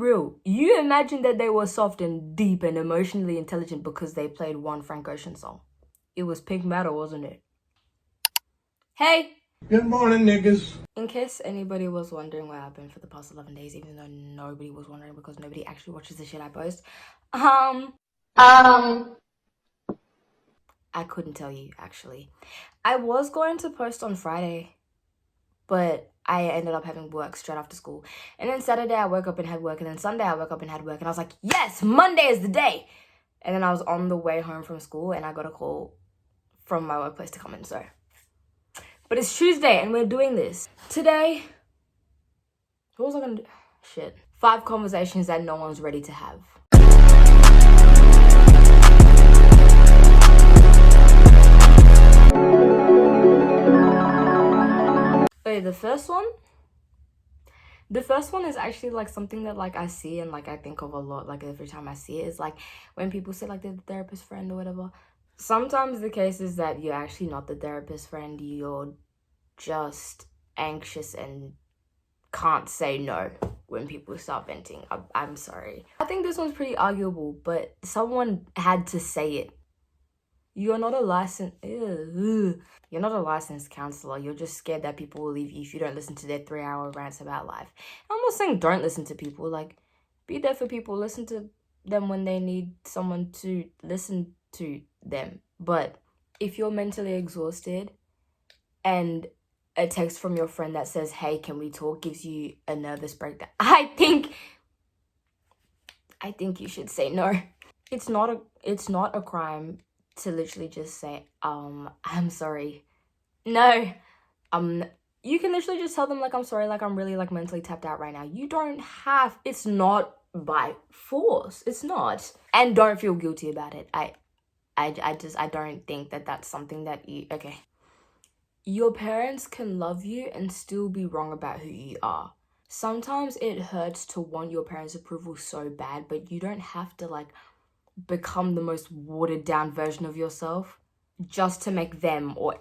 real. You imagine that they were soft and deep and emotionally intelligent because they played one Frank Ocean song. It was Pink Matter, wasn't it? Hey! Good morning, niggas. In case anybody was wondering what happened for the past 11 days, even though nobody was wondering because nobody actually watches the shit I post. I couldn't tell you, actually. I was going to post on Friday, but I ended up having work straight after school. And then Saturday I woke up and had work, and then Sunday I woke up and had work, and I was like, yes, Monday is the day! And then I was on the way home from school, and I got a call from my workplace to come in, so. But it's Tuesday, and we're doing this. Today, what was I gonna do? Shit. 5 conversations that no one's ready to have. Okay, the first one is actually like something that like I see and like I think of a lot, like every time I see it, is like when people say like they're the therapist friend or whatever. Sometimes the case is that you're actually not the therapist friend, you're just anxious and can't say no when people start venting. I'm sorry. I think this one's pretty arguable, but someone had to say it. You're not a licensed counselor. You're just scared that people will leave you if you don't listen to their 3-hour rants about life. I'm not saying don't listen to people. Like, be there for people. Listen to them when they need someone to listen to them. But if you're mentally exhausted and a text from your friend that says, hey, can we talk, gives you a nervous breakdown, I think you should say no. It's not a crime to literally just say, I'm sorry. No. You can literally just tell them, like, I'm sorry, like, I'm really, like, mentally tapped out right now. You don't have, it's not by force. It's not. And don't feel guilty about it. I don't think that that's something that okay. Your parents can love you and still be wrong about who you are. Sometimes it hurts to want your parents' approval so bad, but you don't have to, like, become the most watered down version of yourself just to make them or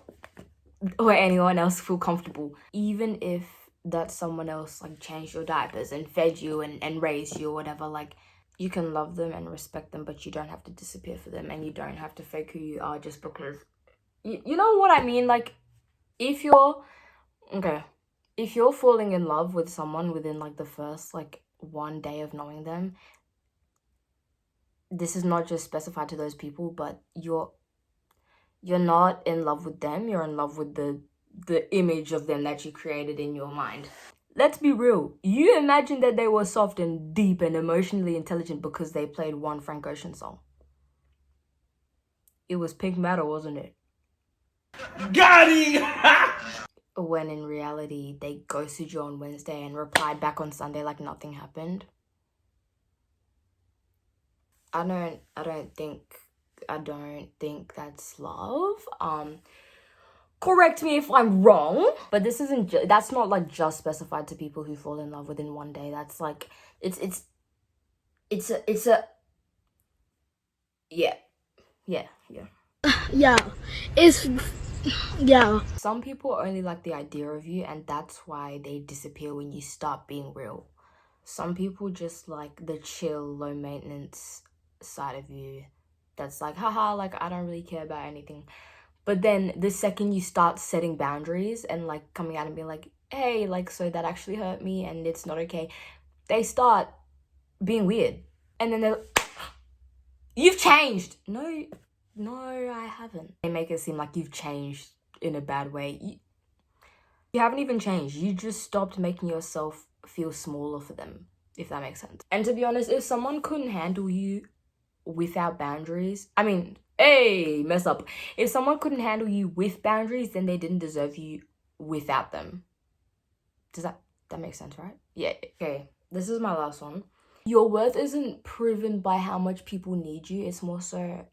anyone else feel comfortable. Even if that someone else like changed your diapers and fed you and raised you or whatever, like, you can love them and respect them, but you don't have to disappear for them, and you don't have to fake who you are just because you know what I mean. Like, if you're falling in love with someone within like the first like 1 day of knowing them, this is not just specified to those people, but you're not in love with them, you're in love with the image of them that you created in your mind. Let's be real. You imagine that they were soft and deep and emotionally intelligent because they played one Frank Ocean song. It was Pink Matter, wasn't it? Got him! When in reality, they ghosted you on Wednesday and replied back on Sunday like nothing happened. I don't think that's love. Correct me if I'm wrong, but this isn't that's not like just specified to people who fall in love within 1 day. That's like it's a yeah. Some people only like the idea of you, and that's why they disappear when you start being real. Some people just like the chill, low maintenance side of you that's like, haha, like, I don't really care about anything. But then the second you start setting boundaries and like coming out and being like, hey, like, so that actually hurt me and it's not okay, they start being weird. And then they're like, you've changed. No, I haven't. They make it seem like you've changed in a bad way. You haven't even changed. You just stopped making yourself feel smaller for them, if that makes sense. And to be honest, if someone couldn't handle you without boundaries, I mean, hey, mess up. If someone couldn't handle you with boundaries, then they didn't deserve you without them. Does that make sense, right? Yeah, okay. This is my last one. Your worth isn't proven by how much people need you. It's more so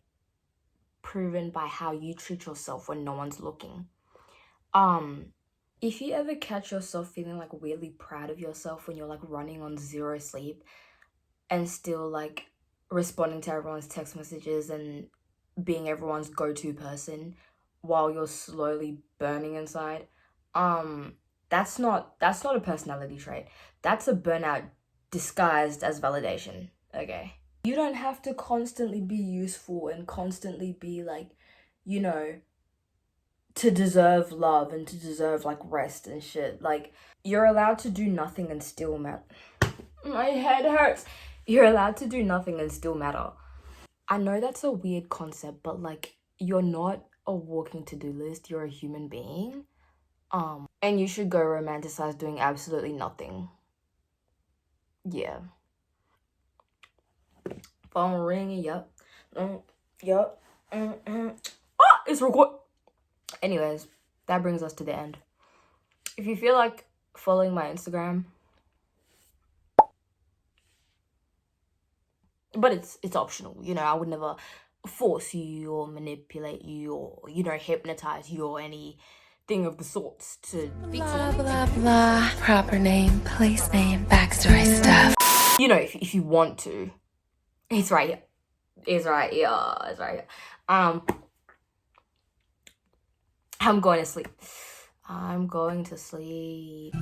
proven by how you treat yourself when no one's looking. If you ever catch yourself feeling like weirdly proud of yourself when you're like running on 0 sleep and still like responding to everyone's text messages and being everyone's go-to person while you're slowly burning inside, that's not a personality trait. That's a burnout disguised as validation, okay? You don't have to constantly be useful and constantly be like, you know, to deserve love and to deserve like rest and shit. Like, you're allowed to do nothing and still matter. My head hurts. You're allowed to do nothing and still matter. I know that's a weird concept, but like, you're not a walking to-do list, you're a human being. And you should go romanticize doing absolutely nothing. Yeah. Phone ringing, yep. Yep. Ah, it's record. Anyways, that brings us to the end. If you feel like following my Instagram, but it's optional, you know, I would never force you or manipulate you or, you know, hypnotize you or anything of the sorts to Blah, blah, blah. Proper name, place name, backstory stuff. You know, if you want to. It's right here. It's right here. It's right here. I'm going to sleep. I'm going to sleep.